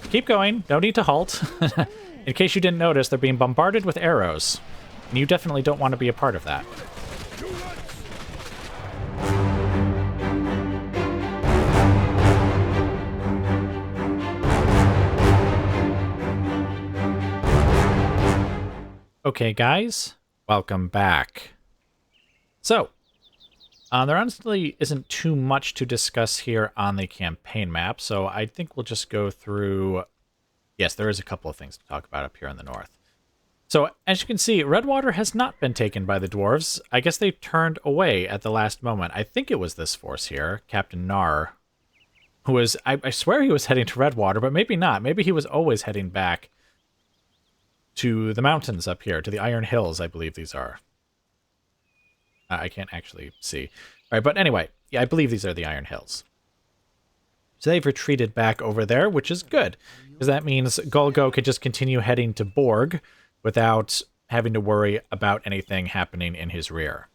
Keep going. No need to halt. In case you didn't notice, they're being bombarded with arrows. And you definitely don't want to be a part of that. Okay, guys. Welcome back. So, there honestly isn't too much to discuss here on the campaign map, so I think we'll just go through... Yes, there is a couple of things to talk about up here in the north. So, as you can see, Redwater has not been taken by the dwarves. I guess they turned away at the last moment. I think it was this force here, Captain Nar, who was... I swear he was heading to Redwater, but maybe not. Maybe he was always heading back to the mountains up here, to the Iron Hills, I believe these are. I can't actually see. All right, but anyway, yeah, I believe these are the Iron Hills. So they've retreated back over there, which is good, because that means Golgo could just continue heading to Borg without having to worry about anything happening in his rear.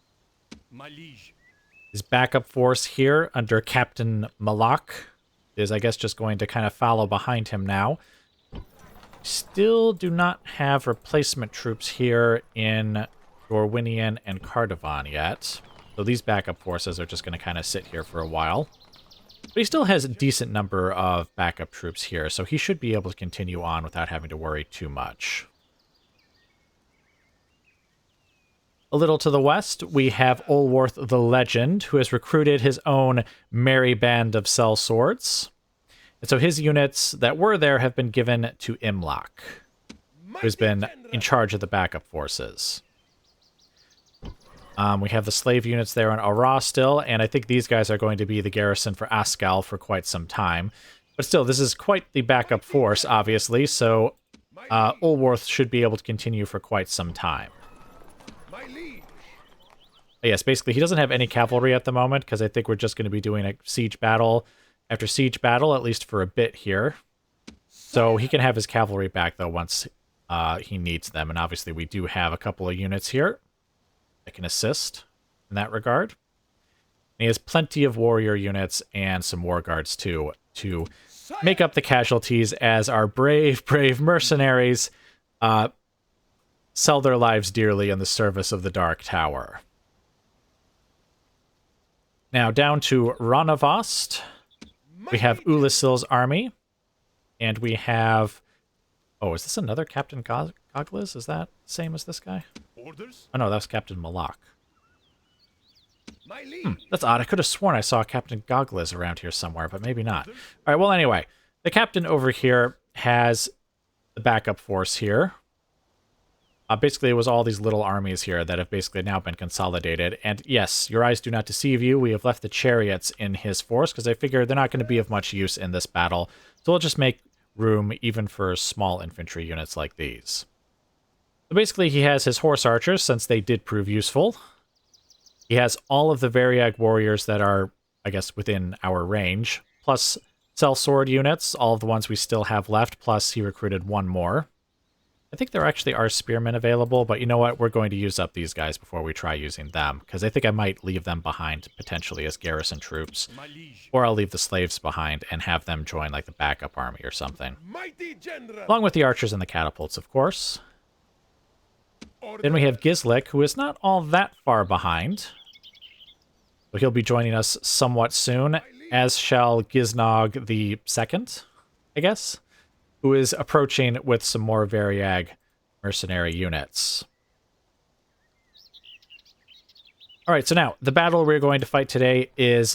His backup force here under Captain Malak is, I guess, just going to kind of follow behind him now. Still do not have replacement troops here in Dorwinian and Cardavan yet. So these backup forces are just going to kind of sit here for a while. But he still has a decent number of backup troops here, so he should be able to continue on without having to worry too much. A little to the west, we have Olworth the Legend, who has recruited his own merry band of sellswords. And so his units that were there have been given to Imlach, who's been in charge of the backup forces. We have the slave units there in Ara still, and I think these guys are going to be the garrison for Askal for quite some time. But still, this is quite the backup force, obviously, so Olworth should be able to continue for quite some time. Yes, basically, he doesn't have any cavalry at the moment, because I think we're just going to be doing a siege battle after siege battle, at least for a bit here. So he can have his cavalry back, though, once he needs them. And obviously, we do have a couple of units here that can assist in that regard. And he has plenty of warrior units and some war guards, too, to make up the casualties as our brave, brave mercenaries sell their lives dearly in the service of the Dark Tower. Now, down to Rhonavost, we have Ulasil's army, and we have... Oh, is this another Captain Goglis? Is that the same as this guy? Orders? Oh, no, that was Captain Malak. That's odd. I could have sworn I saw Captain Goglis around here somewhere, but maybe not. All right, well, anyway, the captain over here has the backup force here. Basically, it was all these little armies here that have basically now been consolidated. And yes, your eyes do not deceive you. We have left the chariots in his force because I figure they're not going to be of much use in this battle. So we'll just make room even for small infantry units like these. So basically, he has his horse archers, since they did prove useful. He has all of the Variag warriors that are, I guess, within our range, plus sellsword units, all of the ones we still have left, plus he recruited one more. I think there actually are spearmen available, but you know what? We're going to use up these guys before we try using them, because I think I might leave them behind potentially as garrison troops, or I'll leave the slaves behind and have them join like the backup army or something. Along with the archers and the catapults, of course. Then we have Gislik, who is not all that far behind. So he'll be joining us somewhat soon, as shall Giznog the Second, I guess, who is approaching with some more Variag mercenary units. Alright, so now, the battle we're going to fight today is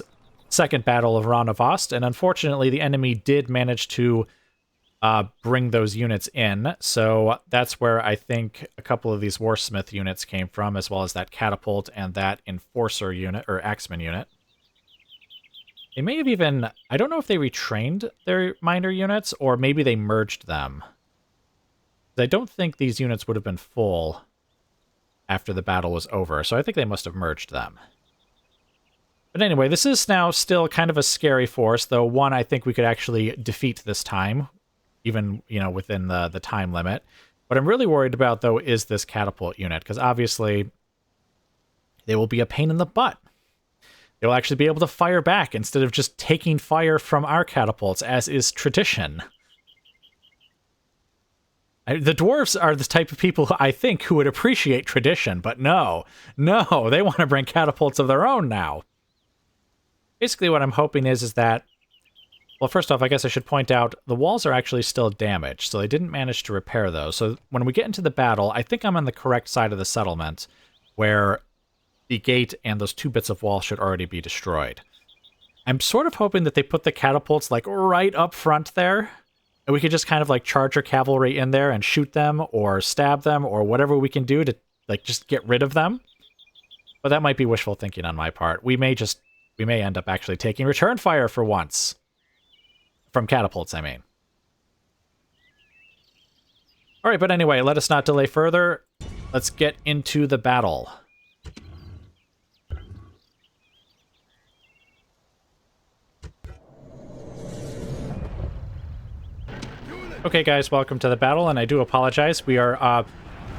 Second Battle of Rhonavost, and unfortunately the enemy did manage to bring those units in, so that's where I think a couple of these Warsmith units came from, as well as that catapult and that Enforcer unit, or Axeman unit. They may have even... I don't know if they retrained their minor units, or maybe they merged them. I don't think these units would have been full after the battle was over, so I think they must have merged them. But anyway, this is now still kind of a scary force, though one I think we could actually defeat this time, even, you know, within the time limit. What I'm really worried about, though, is this catapult unit, because obviously they will be a pain in the butt. They'll actually be able to fire back instead of just taking fire from our catapults, as is tradition. The dwarves are the type of people who I think who would appreciate tradition, but no, they want to bring catapults of their own now. Basically what I'm hoping is that, well, first off, I guess I should point out the walls are actually still damaged, so they didn't manage to repair those. So when we get into the battle, I think I'm on the correct side of the settlement, where the gate and those 2 bits of wall should already be destroyed. I'm sort of hoping that they put the catapults, like, right up front there, and we could just kind of, like, charge our cavalry in there and shoot them, or stab them, or whatever we can do to, like, just get rid of them. But that might be wishful thinking on my part. We may end up actually taking return fire for once. From catapults, I mean. Alright, but anyway, let us not delay further. Let's get into the battle. Okay, guys, welcome to the battle, and I do apologize. We are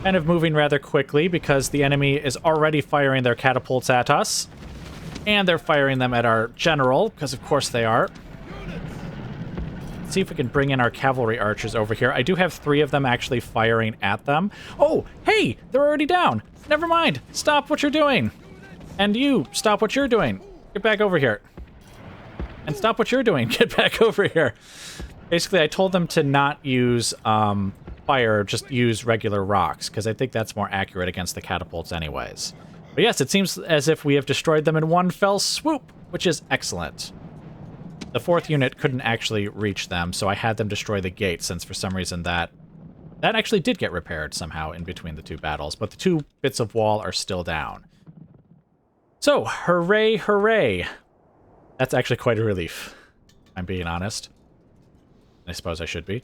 kind of moving rather quickly because the enemy is already firing their catapults at us. And they're firing them at our general, because of course they are. Let's see if we can bring in our cavalry archers over here. I do have 3 of them actually firing at them. Oh, hey, they're already down. Never mind. Stop what you're doing. And you, stop what you're doing. Get back over here. And stop what you're doing. Get back over here. Basically, I told them to not use fire, just use regular rocks, because I think that's more accurate against the catapults anyways. But yes, it seems as if we have destroyed them in one fell swoop, which is excellent. The 4th unit couldn't actually reach them, so I had them destroy the gate, since for some reason that actually did get repaired somehow in between the 2 battles, but the 2 bits of wall are still down. So, hooray, hooray. That's actually quite a relief, if I'm being honest. I suppose I should be.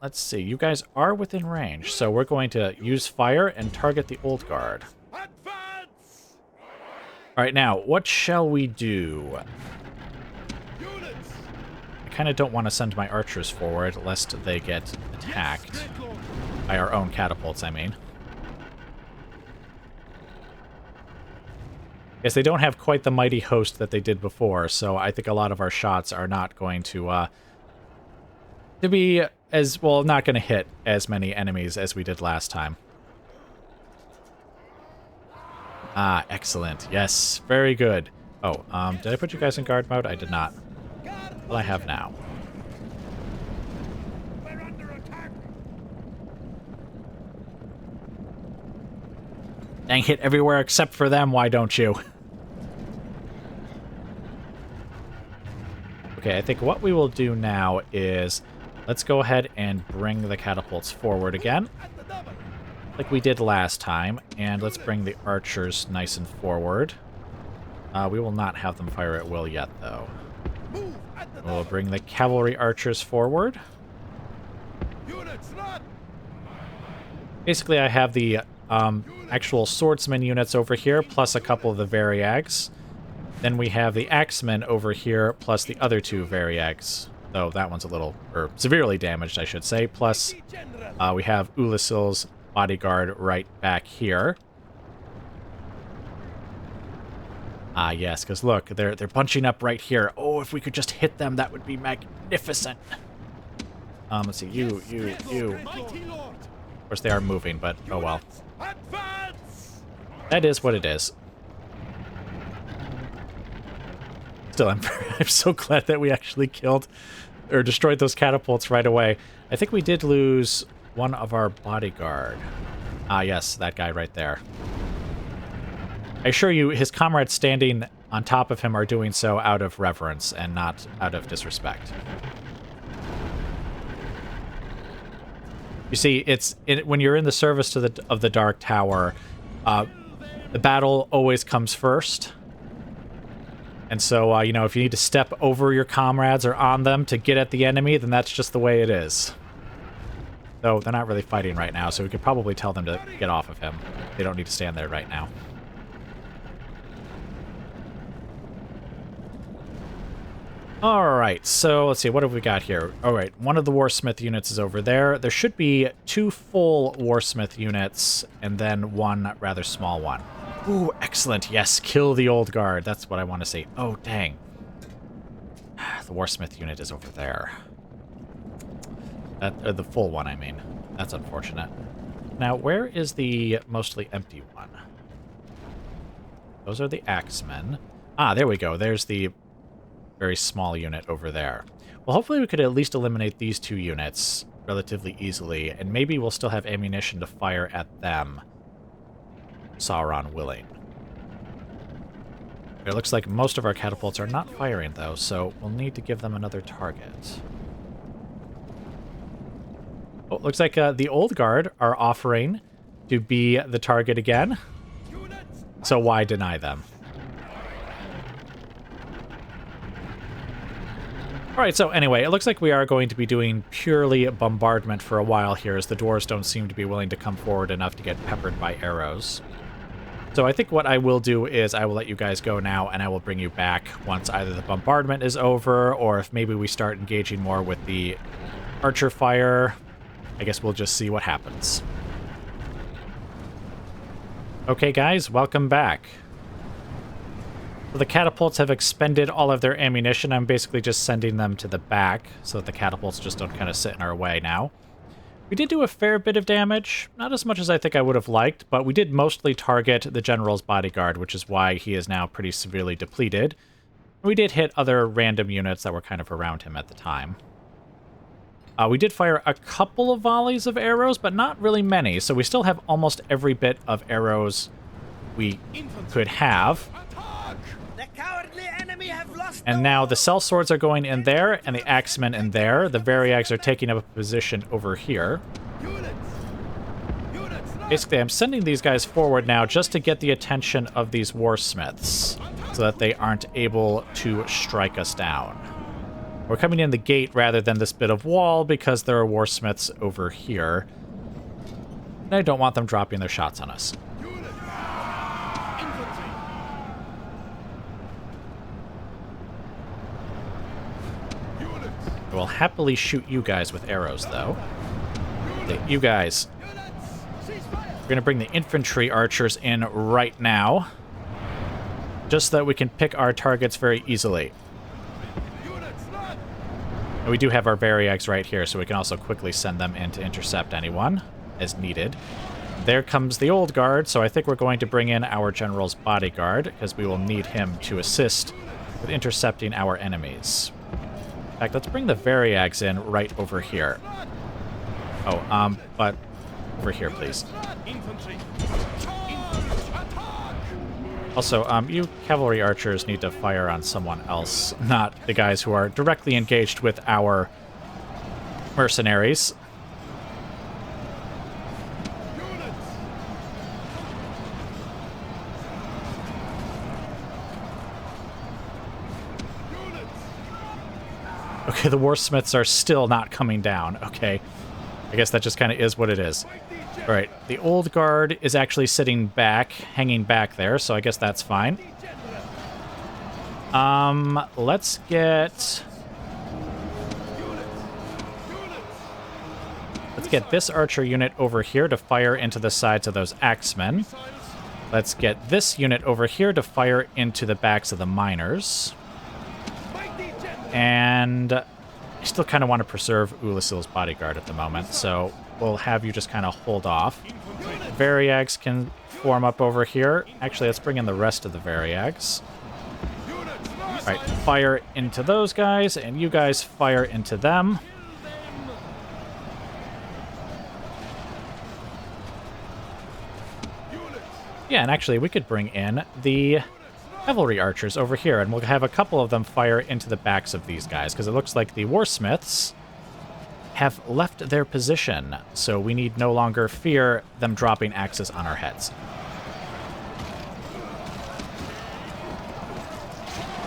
Let's see. You guys are within range, so we're going to use fire and target the old guard. Alright, now, what shall we do? I kind of don't want to send my archers forward, lest they get attacked. By our own catapults, I mean. Yes, they don't have quite the mighty host that they did before, so I think a lot of our shots are not going to be as, well, not going to hit as many enemies as we did last time. Ah, excellent. Yes, very good. Oh, did I put you guys in guard mode? I did not. Well, I have now. Dang, hit everywhere except for them, why don't you? Okay, I think what we will do now is let's go ahead and bring the catapults forward again, like we did last time, and let's bring the archers nice and forward. We will not have them fire at will yet, though. We'll bring the cavalry archers forward. Basically, I have the actual swordsman units over here, plus a couple of the variags. Then we have the axemen over here, plus the other 2 variags. Though that one's a little, or severely damaged, I should say. Plus, we have Ulasil's bodyguard right back here. Ah, yes, because look, they're bunching up right here. Oh, if we could just hit them, that would be magnificent. Let's see, you. Of course, they are moving, but oh well. That is what it is. Still, I'm so glad that we actually killed or destroyed those catapults right away. I think we did lose one of our bodyguard. Ah, yes, that guy right there. I assure you, his comrades standing on top of him are doing so out of reverence and not out of disrespect. You see, when you're in the service of the Dark Tower, the battle always comes first. And so, you know, if you need to step over your comrades or on them to get at the enemy, then that's just the way it is. Though they're not really fighting right now, so we could probably tell them to get off of him. They don't need to stand there right now. Alright, so let's see, what have we got here? Alright, one of the Warsmith units is over there. There should be 2 full Warsmith units, and then 1 rather small one. Ooh, excellent. Yes, kill the old guard. That's what I want to see. Oh, dang. The Warsmith unit is over there. The full one, I mean. That's unfortunate. Now, where is the mostly empty one? Those are the axemen. Ah, there we go. There's the very small unit over there. Well, hopefully we could at least eliminate these two units relatively easily, and maybe we'll still have ammunition to fire at them. Sauron willing. It looks like most of our catapults are not firing, though, so we'll need to give them another target. Oh, looks like the Old Guard are offering to be the target again, so why deny them? Alright, so anyway, it looks like we are going to be doing purely bombardment for a while here, as the dwarves don't seem to be willing to come forward enough to get peppered by arrows. So I think what I will do is I will let you guys go now, and I will bring you back once either the bombardment is over, or if maybe we start engaging more with the archer fire. I guess we'll just see what happens. Okay, guys, welcome back. So the catapults have expended all of their ammunition. I'm basically just sending them to the back so that the catapults just don't kind of sit in our way now. We did do a fair bit of damage, not as much as I think I would have liked, but we did mostly target the general's bodyguard, which is why he is now pretty severely depleted. We did hit other random units that were kind of around him at the time. We did fire a couple of volleys of arrows, but not really many, so we still have almost every bit of arrows we could have. And now the sellswords are going in there, and the axemen in there. The variags are taking up a position over here. Basically, I'm sending these guys forward now just to get the attention of these warsmiths, so that they aren't able to strike us down. We're coming in the gate rather than this bit of wall because there are warsmiths over here. And I don't want them dropping their shots on us. I will happily shoot you guys with arrows, though. Okay, you guys. We're going to bring the infantry archers in right now, just so that we can pick our targets very easily. And we do have our variags right here, so we can also quickly send them in to intercept anyone as needed. There comes the Old Guard, so I think we're going to bring in our general's bodyguard, because we will need him to assist with intercepting our enemies. In fact, let's bring the variags in right over here. Oh, but over here, please. Also, you cavalry archers need to fire on someone else, not the guys who are directly engaged with our mercenaries. Okay, the warsmiths are still not coming down. Okay, I guess that just kind of is what it is. All right, the Old Guard is actually sitting back, hanging back there, so I guess that's fine. Let's get this archer unit over here to fire into the sides of those axemen. Let's get this unit over here to fire into the backs of the miners. And I still kind of want to preserve Ulasil's bodyguard at the moment, so we'll have you just kind of hold off. Variags can form up over here. Actually, let's bring in the rest of the variags. All right, fire into those guys, and you guys fire into them. Yeah, and actually, we could bring in the cavalry archers over here, and we'll have a couple of them fire into the backs of these guys, because it looks like the warsmiths have left their position, so we need no longer fear them dropping axes on our heads.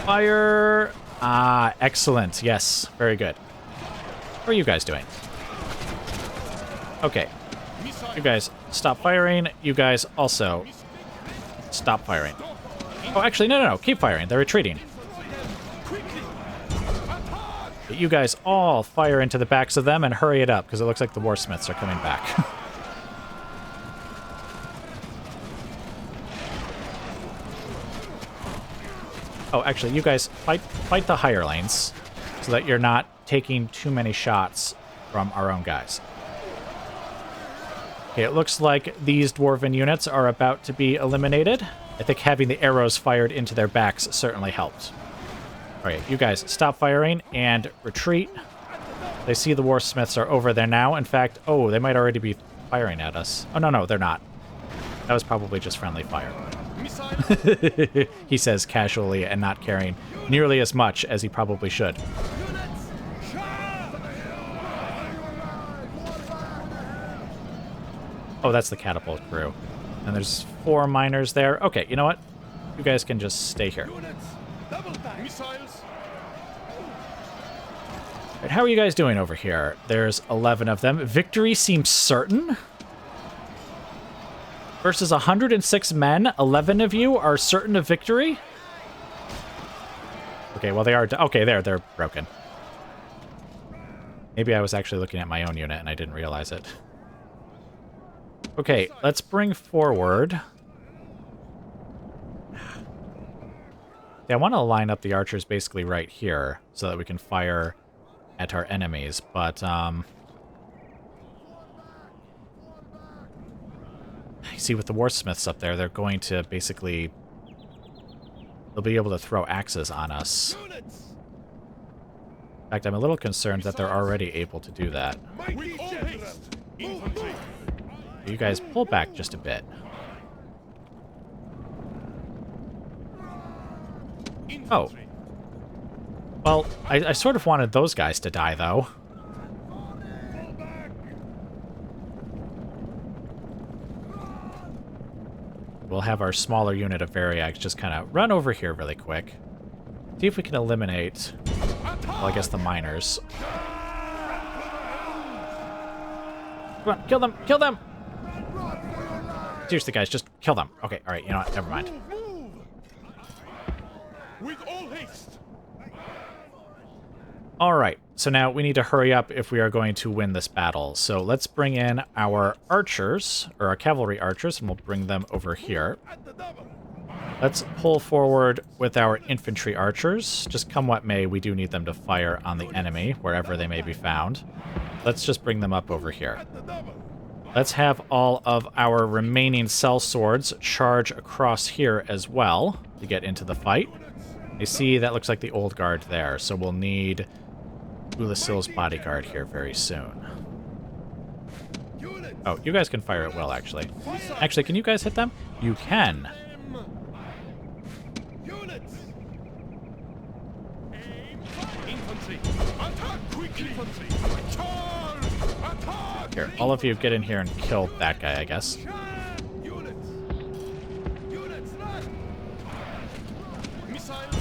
Fire! Ah, excellent. Yes, very good. What are you guys doing? Okay. You guys stop firing. You guys also stop firing. Oh, actually, no. Keep firing. They're retreating. But you guys all fire into the backs of them and hurry it up, because it looks like the warsmiths are coming back. Oh, actually, you guys fight the higher lanes so that you're not taking too many shots from our own guys. Okay, it looks like these dwarven units are about to be eliminated. I think having the arrows fired into their backs certainly helped. All right, you guys, stop firing and retreat. They see the warsmiths are over there now. In fact, oh, they might already be firing at us. Oh, no, they're not. That was probably just friendly fire. He says casually and not caring nearly as much as he probably should. Oh, that's the catapult crew. And there's 4 miners there. Okay, you know what? You guys can just stay here. Right, how are you guys doing over here? There's 11 of them. Victory seems certain. Versus 106 men, 11 of you are certain of victory? Okay, well, they are... Okay, they're broken. Maybe I was actually looking at my own unit and I didn't realize it. Okay, let's bring forward... Yeah, I want to line up the archers basically right here so that we can fire at our enemies, but... You see, with the warsmiths up there, they're going to basically... They'll be able to throw axes on us. In fact, I'm a little concerned that they're already able to do that. You guys pull back just a bit. Oh. Well, I sort of wanted those guys to die, though. We'll have our smaller unit of Variags just kind of run over here really quick. See if we can eliminate, well, I guess the miners. Come on, kill them! Kill them! Seriously, guys, just kill them. Okay, alright, you know what? Never mind. With all haste. Alright, so now we need to hurry up if we are going to win this battle. So let's bring in our archers, or our cavalry archers, and we'll bring them over here. Let's pull forward with our infantry archers. Just come what may, we do need them to fire on the enemy, wherever they may be found. Let's just bring them up over here. Let's have all of our remaining sellswords charge across here as well to get into the fight. You see, that looks like the old guard there, so we'll need Ulasil's bodyguard here very soon. Oh, you guys can fire at will, actually. Actually, can you guys hit them? You can. Here, all of you get in here and kill that guy, I guess.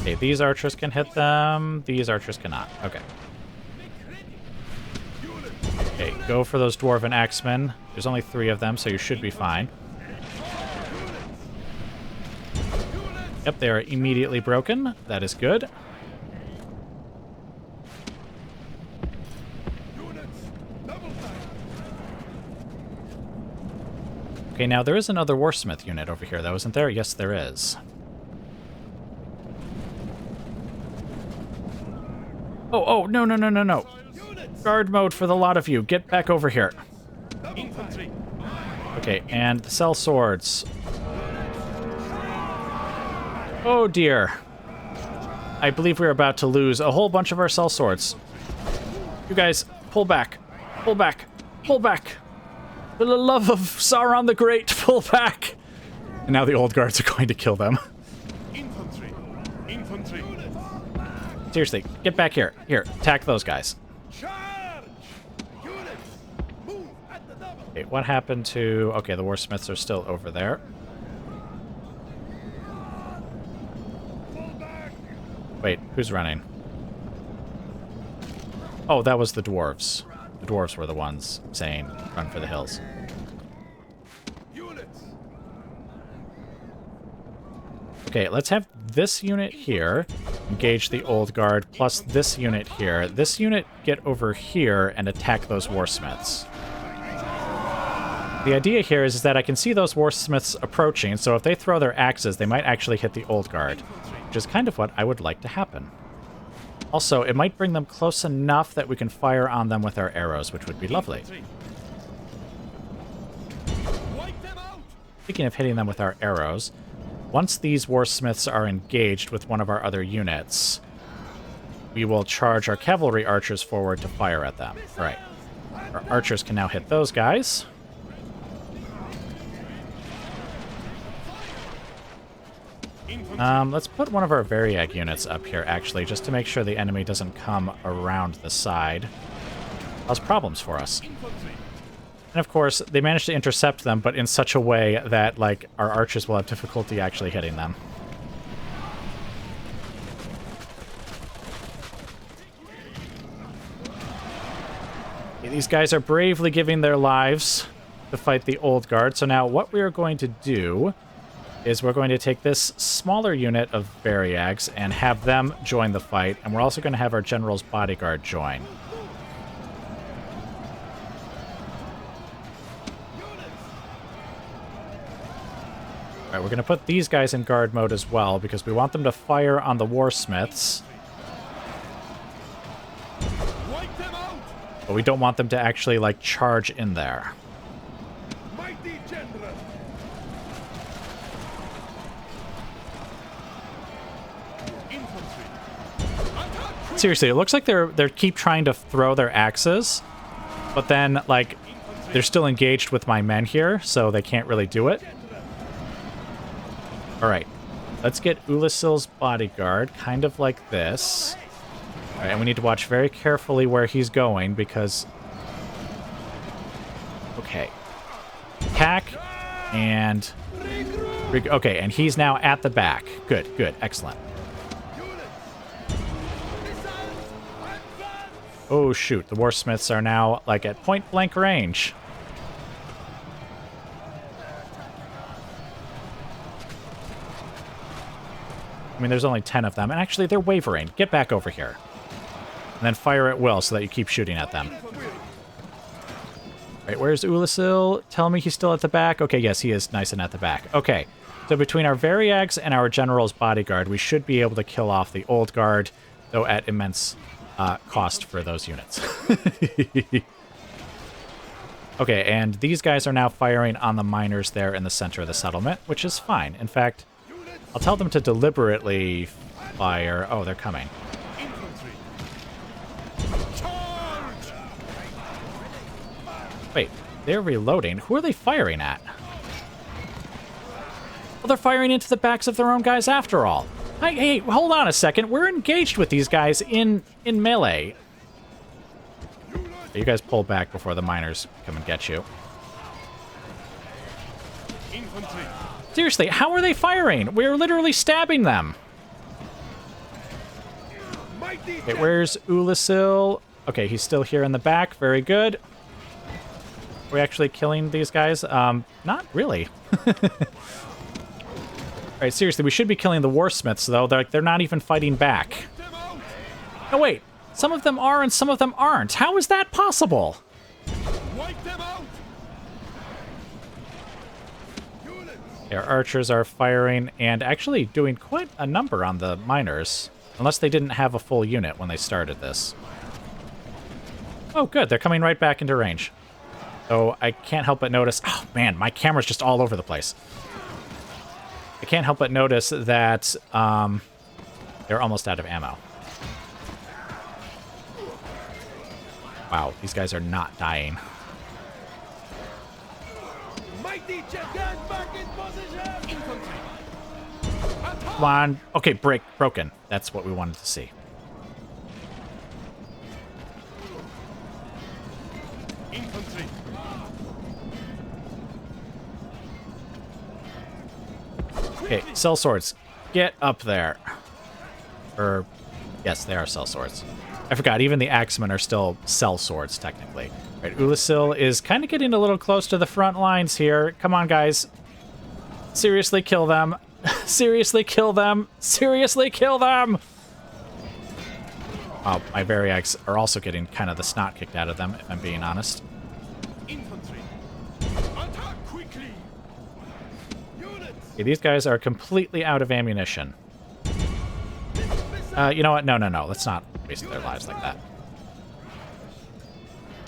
Okay, these archers can hit them. These archers cannot. Okay. Okay, go for those dwarven axemen. There's only 3 of them, so you should be fine. Yep, they are immediately broken. That is good. Okay, now there is another warsmith unit over here, though, isn't there? Yes, there is. Oh, no. Guard mode for the lot of you. Get back over here. Okay, and the sellswords. Oh, dear. I believe we're about to lose a whole bunch of our sellswords. You guys, pull back. Pull back. Pull back. For the love of Sauron the Great, pull back! And now the old guards are going to kill them. Infantry. Seriously, get back here. Here, attack those guys. Okay, what happened to... Okay, the warsmiths are still over there. Wait, who's running? Oh, that was the dwarves. The dwarves were the ones saying, run for the hills. Okay, let's have this unit here engage the old guard, plus this unit here. This unit get over here and attack those warsmiths. The idea here is that I can see those warsmiths approaching, so if they throw their axes, they might actually hit the old guard, which is kind of what I would like to happen. Also, it might bring them close enough that we can fire on them with our arrows, which would be lovely. Speaking of hitting them with our arrows, once these warsmiths are engaged with one of our other units, we will charge our cavalry archers forward to fire at them. All right. Our archers can now hit those guys. Let's put one of our Variag units up here, actually, just to make sure the enemy doesn't come around the side. Cause problems for us. And of course, they managed to intercept them, but in such a way that, like, our archers will have difficulty actually hitting them. These guys are bravely giving their lives to fight the Old Guard. So now what we are going to do is we're going to take this smaller unit of Variags and have them join the fight, and we're also going to have our General's Bodyguard join. Alright, we're going to put these guys in guard mode as well, because we want them to fire on the Warsmiths. But we don't want them to actually, like, charge in there. Seriously, it looks like they're keep trying to throw their axes, but then, like, they're still engaged with my men here, so they can't really do it. Alright, let's get Ulasil's bodyguard, kind of like this. Alright, and we need to watch very carefully where he's going, because... Okay. Attack, and... Okay, and he's now at the back. Good, good, excellent. Oh, shoot. The Warsmiths are now, like, at point-blank range. I mean, there's only 10 of them. And actually, they're wavering. Get back over here. And then fire at will so that you keep shooting at them. Right, where's Ulasil? Tell me he's still at the back. Okay, yes, he is nice and at the back. Okay, so between our Variags and our General's Bodyguard, we should be able to kill off the Old Guard, though at immense... cost for those units. Okay, and these guys are now firing on the miners there in the center of the settlement, which is fine. In fact, I'll tell them to deliberately fire... Oh, they're coming. Wait, they're reloading. Who are they firing at? Well, they're firing into the backs of their own guys after all. Hey, hold on a second. We're engaged with these guys in melee. You guys pull back before the miners come and get you. Seriously, how are they firing? We're literally stabbing them. Okay, where's Ulasil? Okay, he's still here in the back. Very good. Are we actually killing these guys? Not really. Alright, seriously, we should be killing the Warsmiths, though. They're not even fighting back. Oh, wait. Some of them are and some of them aren't. How is that possible? Our archers are firing and actually doing quite a number on the miners. Unless they didn't have a full unit when they started this. Oh, good. They're coming right back into range. So I can't help but notice... Oh, man, my camera's just all over the place. I can't help but notice that they're almost out of ammo. Wow, these guys are not dying. Come on. Okay, broken. That's what we wanted to see. Okay, cell swords. Get up there. Or, yes, they are cell swords. I forgot, even the axemen are still cell swords, technically. Right, Ulasil is kind of getting a little close to the front lines here. Come on, guys. Seriously, kill them. Seriously, kill them. Seriously, kill them! Oh, my Variags are also getting kind of the snot kicked out of them, if I'm being honest. Okay, these guys are completely out of ammunition. You know what? No. Let's not waste their lives like that.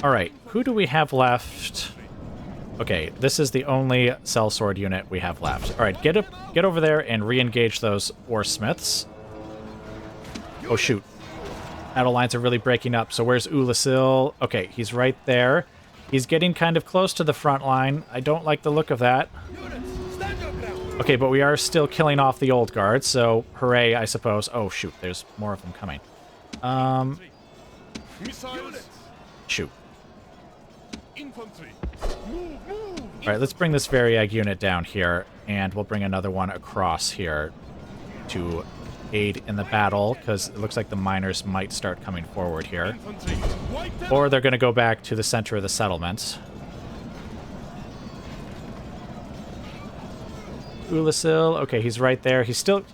Alright, who do we have left? Okay, this is the only sellsword unit we have left. Alright, get over there and re-engage those warsmiths. Oh shoot. Battle lines are really breaking up, so where's Ulasil? Okay, he's right there. He's getting kind of close to the front line. I don't like the look of that. Okay, but we are still killing off the old guard, so hooray, I suppose. Oh shoot, there's more of them coming. Shoot. Alright, let's bring this Variag unit down here, and we'll bring another one across here to aid in the battle, because it looks like the miners might start coming forward here. Or they're going to go back to the center of the settlement. Ulasil, okay, he's right there. He's still...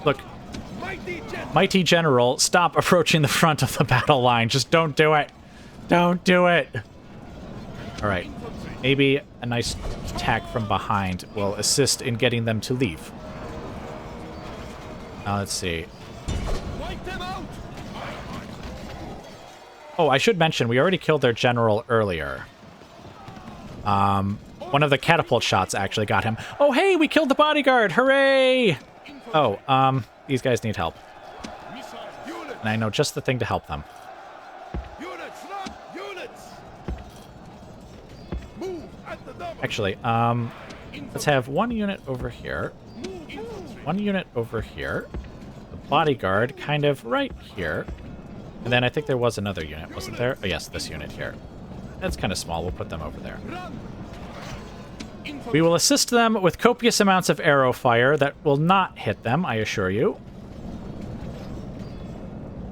Look, Mighty General, stop approaching the front of the battle line. Just don't do it. Don't do it. Alright, maybe a nice attack from behind will assist in getting them to leave. Now let's see. Oh, I should mention, we already killed their general earlier. One of the catapult shots actually got him. Oh, hey, we killed the bodyguard! Hooray! Oh, these guys need help. And I know just the thing to help them. Actually, let's have one unit over here. One unit over here. The bodyguard kind of right here. And then I think there was another unit, wasn't there? Oh, yes, this unit here. That's kind of small. We'll put them over there. We will assist them with copious amounts of arrow fire that will not hit them, I assure you.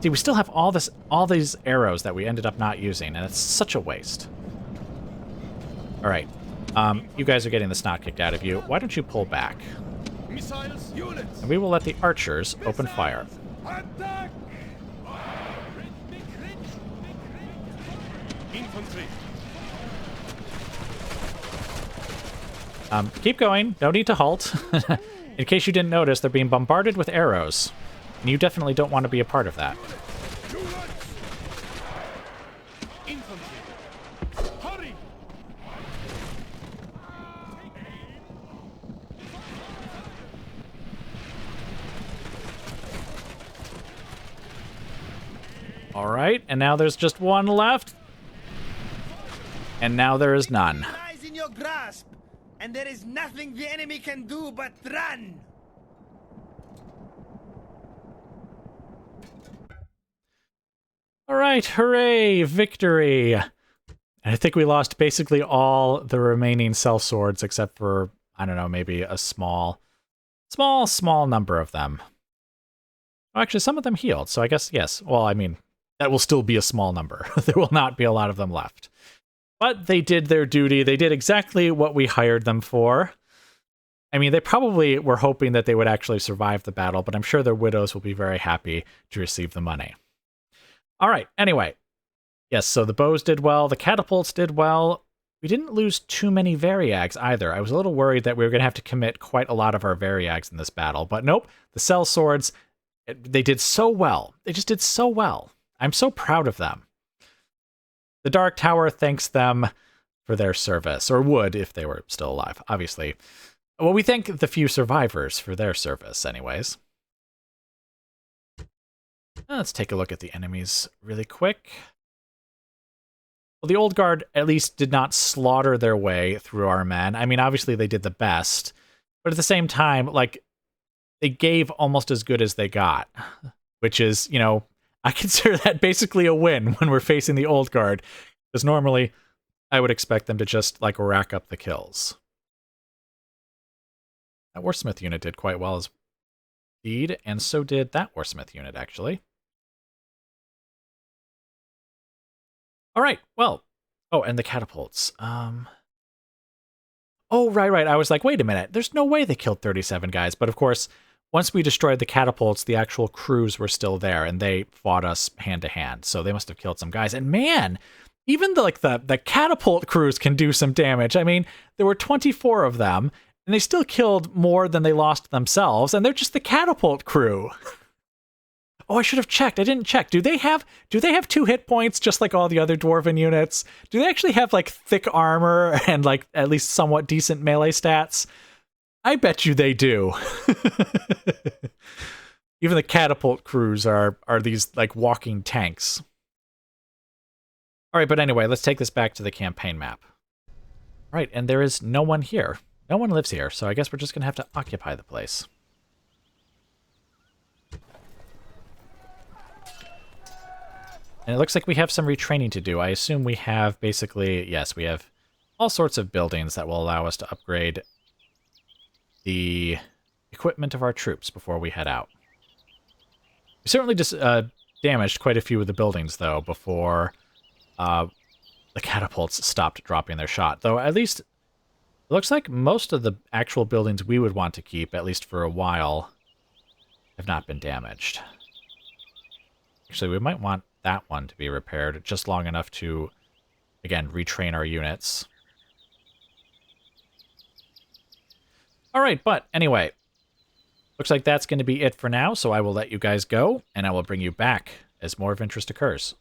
See, we still have all these arrows that we ended up not using, and it's such a waste. All right. You guys are getting the snot kicked out of you. Why don't you pull back? And we will let the archers open fire. Keep going. No need to halt. In case you didn't notice, they're being bombarded with arrows. And you definitely don't want to be a part of that. All right, and now there's just one left. And now there is none. Lies in your grasp, and there is nothing the enemy can do but run. All right, hooray, victory. And I think we lost basically all the remaining sellswords except for, I don't know, maybe a small number of them. Oh, actually, some of them healed, so I guess, yes. Well, I mean, that will still be a small number. There will not be a lot of them left. But they did their duty. They did exactly what we hired them for. I mean, they probably were hoping that they would actually survive the battle, but I'm sure their widows will be very happy to receive the money. All right, anyway. Yes, so the bows did well. The catapults did well. We didn't lose too many Variags either. I was a little worried that we were going to have to commit quite a lot of our Variags in this battle. But nope, the sellswords, they did so well. They just did so well. I'm so proud of them. The Dark Tower thanks them for their service, or would if they were still alive, obviously. Well, we thank the few survivors for their service, anyways. Let's take a look at the enemies really quick. Well, the Old Guard at least did not slaughter their way through our men. I mean, obviously they did the best, but at the same time, like, they gave almost as good as they got, which is, you know, I consider that basically a win when we're facing the Old Guard, because normally I would expect them to just, like, rack up the kills. That Warsmith unit did quite well as indeed, and so did that Warsmith unit, actually. All right, well, oh, and the catapults. Oh, right. I was like, wait a minute, there's no way they killed 37 guys, but of course, once we destroyed the catapults, the actual crews were still there, and they fought us hand to hand. So they must have killed some guys. And man, even the catapult crews can do some damage. I mean, there were 24 of them, and they still killed more than they lost themselves, and they're just the catapult crew. Oh, I should have checked. I didn't check. Do they have 2 hit points just like all the other dwarven units? Do they actually have like thick armor and like at least somewhat decent melee stats? I bet you they do. Even the catapult crews are these like walking tanks. All right, but anyway, let's take this back to the campaign map. All right, and there is no one here. No one lives here, so I guess we're just going to have to occupy the place. And it looks like we have some retraining to do. I assume we have basically, yes, we have all sorts of buildings that will allow us to upgrade the equipment of our troops before we head out. We certainly just damaged quite a few of the buildings, though, before the catapults stopped dropping their shot. Though at least it looks like most of the actual buildings we would want to keep, at least for a while, have not been damaged. Actually, we might want that one to be repaired just long enough to, again, retrain our units. All right, but anyway, looks like that's going to be it for now, so I will let you guys go, and I will bring you back as more of interest occurs.